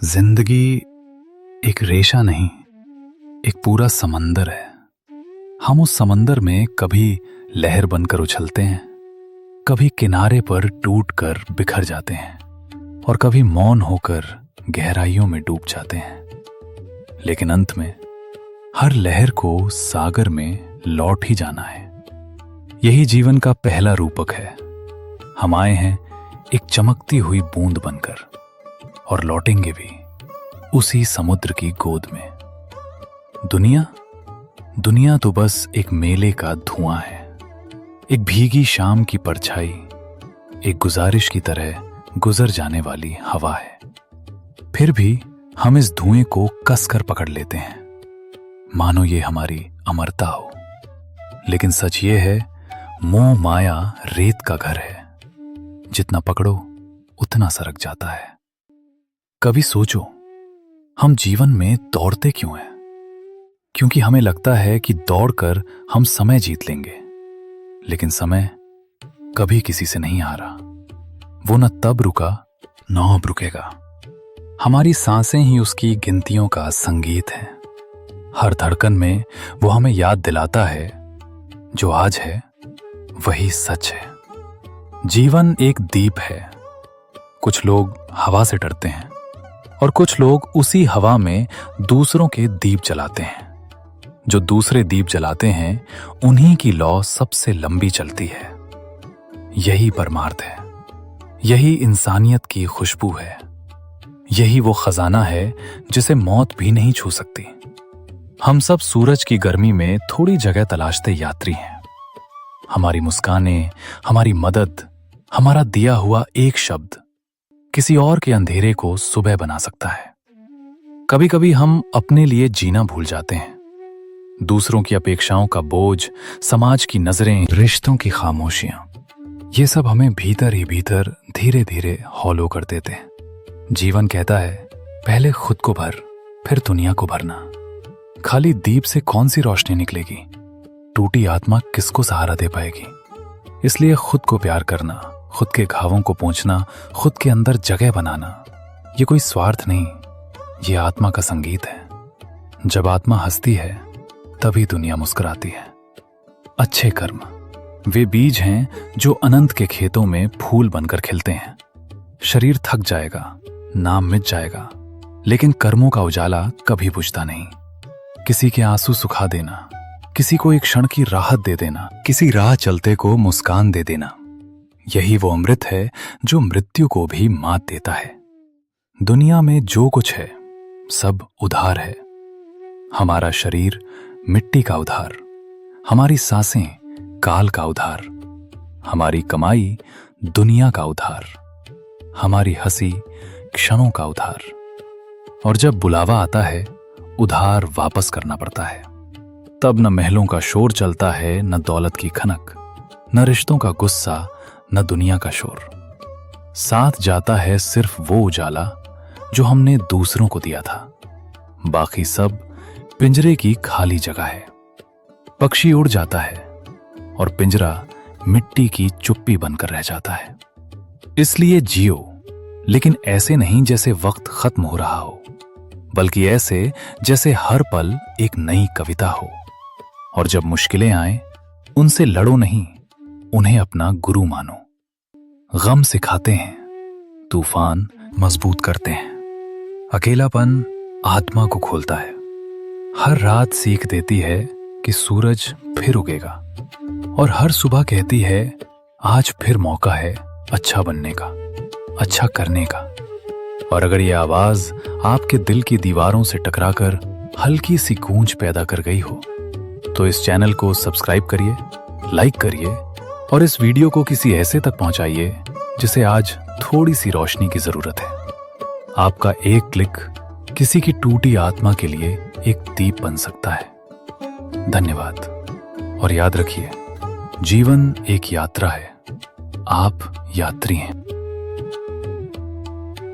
जिंदगी एक रेशा नहीं, एक पूरा समंदर है। हम उस समंदर में कभी लहर बनकर उछलते हैं, कभी किनारे पर टूटकर बिखर जाते हैं और कभी मौन होकर गहराइयों में डूब जाते हैं। लेकिन अंत में हर लहर को सागर में लौट ही जाना है। यही जीवन का पहला रूपक है। हम आए हैं एक चमकती हुई बूंद बनकर और लौटेंगे भी उसी समुद्र की गोद में। दुनिया तो बस एक मेले का धुआं है, एक भीगी शाम की परछाई, एक गुजारिश की तरह गुजर जाने वाली हवा है। फिर भी हम इस धुएं को कसकर पकड़ लेते हैं, मानो ये हमारी अमरता हो। लेकिन सच ये है, मोह माया रेत का घर है, जितना पकड़ो उतना सरक जाता है। कभी सोचो, हम जीवन में दौड़ते क्यों हैं? क्योंकि हमें लगता है कि दौड़कर हम समय जीत लेंगे। लेकिन समय कभी किसी से नहीं हारा। वो न तब रुका, न अब रुकेगा। हमारी सांसें ही उसकी गिनतियों का संगीत है। हर धड़कन में वो हमें याद दिलाता है, जो आज है वही सच है। जीवन एक दीप है। कुछ लोग हवा से डरते हैं और कुछ लोग उसी हवा में दूसरों के दीप जलाते हैं। जो दूसरे दीप जलाते हैं, उन्हीं की लौ सबसे लंबी चलती है। यही परमार्थ है, यही इंसानियत की खुशबू है, यही वो खजाना है जिसे मौत भी नहीं छू सकती। हम सब सूरज की गर्मी में थोड़ी जगह तलाशते यात्री हैं। हमारी मुस्कानें, हमारी मदद, हमारा दिया हुआ एक शब्द किसी और के अंधेरे को सुबह बना सकता है। कभी कभी हम अपने लिए जीना भूल जाते हैं। दूसरों की अपेक्षाओं का बोझ, समाज की नजरें, रिश्तों की खामोशियां, ये सब हमें भीतर ही भीतर धीरे धीरे हौलो कर देते हैं। जीवन कहता है, पहले खुद को भर, फिर दुनिया को भरना। खाली दीप से कौन सी रोशनी निकलेगी? टूटी आत्मा किसको सहारा दे पाएगी? इसलिए खुद को प्यार करना, खुद के घावों को पोंछना, खुद के अंदर जगह बनाना, ये कोई स्वार्थ नहीं, ये आत्मा का संगीत है। जब आत्मा हंसती है, तभी दुनिया मुस्कुराती है। अच्छे कर्म वे बीज हैं जो अनंत के खेतों में फूल बनकर खिलते हैं। शरीर थक जाएगा, नाम मिट जाएगा, लेकिन कर्मों का उजाला कभी बुझता नहीं। किसी के आंसू सुखा देना, किसी को एक क्षण की राहत दे देना, किसी राह चलते को मुस्कान दे देना, यही वो अमृत है जो मृत्यु को भी मात देता है। दुनिया में जो कुछ है, सब उधार है। हमारा शरीर मिट्टी का उधार, हमारी सांसें काल का उधार, हमारी कमाई दुनिया का उधार, हमारी हंसी क्षणों का उधार। और जब बुलावा आता है, उधार वापस करना पड़ता है। तब न महलों का शोर चलता है, न दौलत की खनक, न रिश्तों का गुस्सा, न दुनिया का शोर। साथ जाता है सिर्फ वो उजाला जो हमने दूसरों को दिया था। बाकी सब पिंजरे की खाली जगह है। पक्षी उड़ जाता है और पिंजरा मिट्टी की चुप्पी बनकर रह जाता है। इसलिए जियो, लेकिन ऐसे नहीं जैसे वक्त खत्म हो रहा हो, बल्कि ऐसे जैसे हर पल एक नई कविता हो। और जब मुश्किलें आए, उनसे लड़ो नहीं, उन्हें अपना गुरु मानो। गम सिखाते हैं, तूफान मजबूत करते हैं। अकेलापन आत्मा को खोलता है। हर रात सीख देती है कि सूरज फिर उगेगा, और हर सुबह कहती है, आज फिर मौका है अच्छा बनने का, अच्छा करने का। और अगर ये आवाज आपके दिल की दीवारों से टकराकर हल्की सी गूंज पैदा कर गई हो, तो इस चैनल को सब्सक्राइब करिए, लाइक करिए और इस वीडियो को किसी ऐसे तक पहुंचाइए जिसे आज थोड़ी सी रोशनी की जरूरत है। आपका एक क्लिक किसी की टूटी आत्मा के लिए एक दीप बन सकता है। धन्यवाद। और याद रखिए, जीवन एक यात्रा है, आप यात्री हैं।